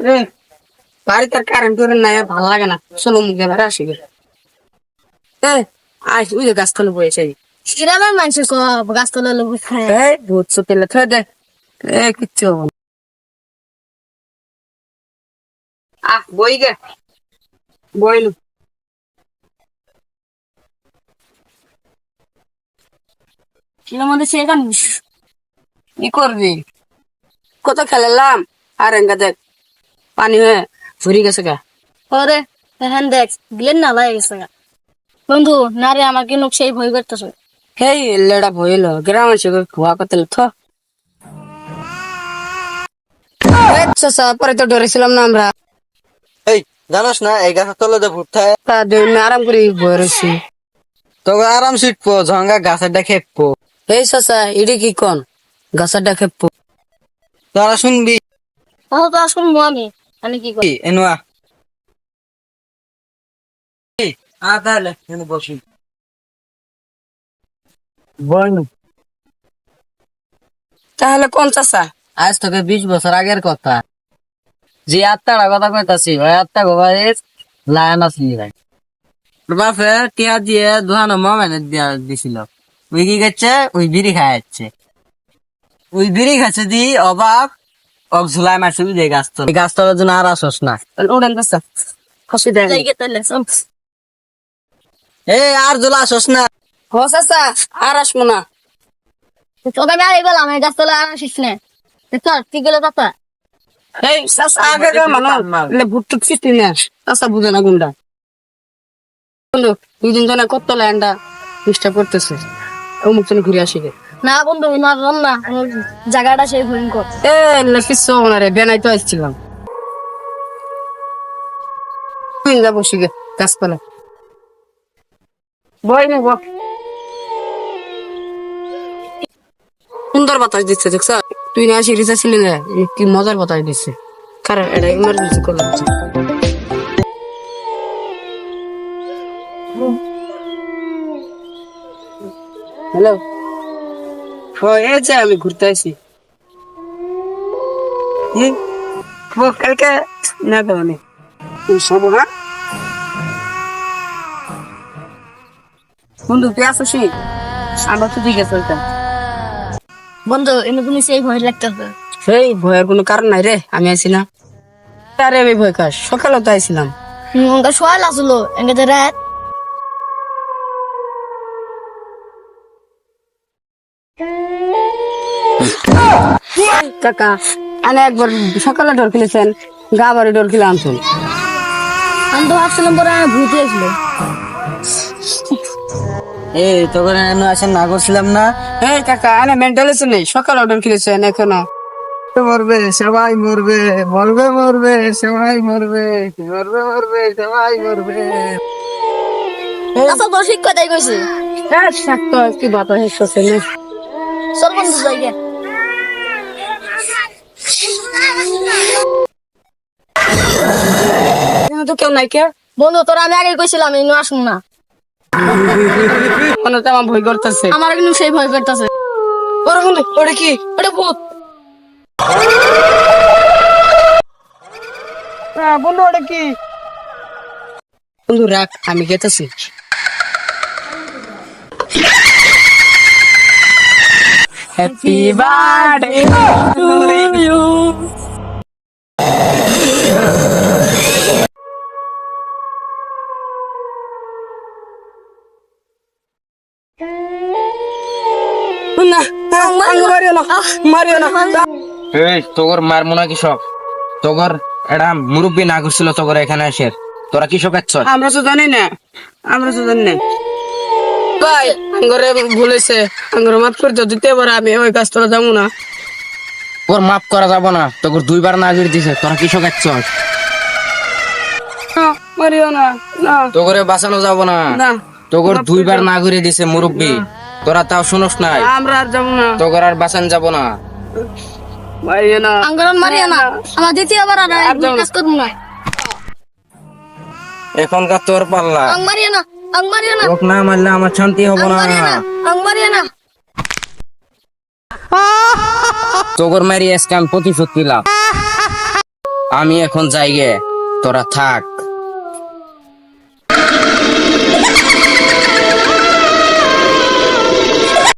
রে বাড়িতে আর কারেন্ট টুরেন্ট নাই, আর ভালো লাগে না। চলো মুখে বেড়ে আসি গে। আয় ওই যে গাছতলে বয়েছে। গ্রামের মানুষ গাছতলা লোক খায়। এই ভূত চোখেলে থয়ে দে। কিচ্ছু হবো না। বই গে বইলু। এর মধ্যে সে গান কি করবি? কত খেলালাম, আর এঙ্গা দেখ পানি হয়ে ভরি গেছে গা। ওরে হ্যান দেখ দিলেন না লাগে গেছে গা। বন্ধু না রে আমার কিন্তু সেই ভয় করতেছে। হেই লেডা ভইল গ্রামের সে খুয়া কতলে থ। আচ্ছা পরে তো ডরেছিলাম না আমরা। এই জানোস না এই গাছের তলে যে ভূত থাকে, তা দুই আরাম করে বয়ে রয়েছি। তোকে আরাম শিখবো ঝঙ্গা গাছের ডা খেপবো। এই চাচা ইডি কি কন গাছার ডাকে? তোরা শুনবি তাহলে তো শুনবো আমি আমি কি করি। এনুয়া তাহলে বসি বইনু। তাহলে কোন চাচা? আজ তোকে 20 বছর আগের কথা, যে আত্মার কথা কইতাছি ওই আত্মা গোবাইস লায়ন আসলি ভাই। বাপে টিয়া দিয়ে দুহানো মামানে দিয়া দিছিল। ওই কি করছে, ওই বিড়ি খায় যাচ্ছে। ওই বিড়ি খাচ্ছে দি অবাক অক ঝুলাই মারছে ওই যে গাছতলা। এই গাছতলার জন্য আর আসস না। উড়ান চাচা হসি দেয়। যাইগে তাহলে চল। এই আর ঝুলা আসস না। হ চাচা আর আসবো না। তোকে আমি আগে বললাম এই গাছতলা আর আসিস না। চল ঠিক গেলে কথা। এই চাচা আগে মানুষ ভুট টুট চিস্তি না। চাচা বুঝে না গুন্ডা। বন্ধু 2 দিন ধরে কত ল্যান্ডা ডিস্টার্ব করতেছে। অমুক জন ঘুরে আসি গে। না বন্ধু না না জায়গাটা সেই ভয়ঙ্কর। কিছু না রে, বেনাই তো আসছিলাম। তুই যা বসি গে গাছপালা বই নেব। সুন্দর বাতাস দিচ্ছে দেখছ। তুই না আসি রিসা ছিলি না, কি মজার বাতাস দিচ্ছে। কারণ এটা ইমার্জেন্সি করলাম। হ্যালো, এই যে আমি ঘুরতে আসি। কালকে না দেওয়ানি সব। হ্যাঁ বন্ধু তুই আসছি, আমরা তো ঠিক আছে। বন্ধু এনে তুমি সেই ভয় লাগতেছে। সেই ভয়ের কোনো কারণ নাই রে, আমি আছি না। আরে আমি ভয় কাজ সকালে তো আইছিলাম। ওটা সোয়াল আসলো এনে রাত। কাকা আনে একবার সকালে ডর খেলেছেন, গা বাড়ি ডর খেলে আনছেন। আমি তো ভাবছিলাম পরে ভূত হয়েছিল। এই তোকে আসেন না করছিলাম না। এই কাকা আনে মেন্টাল নেই, সকালে ডর খেলেছেন এখনো। মরবে সবাই মরবে, মরবে মরবে সবাই মরবে, মরবে মরবে সবাই মরবে। আচ্ছা তো ঠিক কথাই কইছে। কি বাতা হেসছে না। চল বন্ধু যাইগে। তো কেউ নাই কে বন্ধু তোরা আমি আগে কইছিলাম ইনু আসুন না। মনে তো আমার ভয় করতেছে। আমার কিন্তু সেই ভয় করতেছে। ওরে বন্ধু ওরে কি? ওটা ভূত। বন্ধু ওটা কি? বন্ধু রাখ, আমি গেতেছি। Happy birthday to you. না মারিও না, মারিও না। এই তোর মার মনে কি সব তোর এটা মুরব্বী না করছিল তোর এখানে এসে তোরা কি সব এচ্ছ? আমরা তো জানি না, আমরা তো জানি না ভাই। আঙ্গরে বলেছে আঙ্গরে মাফ করে দাও, দিতে পারে আমি ওই কাজ তোরা যাবো না। তোর মাফ করা যাব না, তোর 2বার না করে দিছে, তোরা কি সব এচ্ছ? মারিও না, না তোর বাঁচানো যাব না, না তোর 2বার না করে দিছে মুরব্বী, তোরা তাও শুনোস নাই। আমরা আর যাবো না, তোর আর বাঁচান যাব না। মারিও না, আঙ্গরন মারিয়া না, আমার দ্বিতীয়বার আর কাজ করব না। এখনকার তোর পাল্লা, আং মারিয়া না, আং মারিয়া না, লোক না মারলে আমার শান্তি হবো আং না। মারিয়া না, আং মারিয়া না। তোর মারি আজকে আমি প্রতিশোধ নিলাম। আমি এখন যাই গে, তোরা থাক।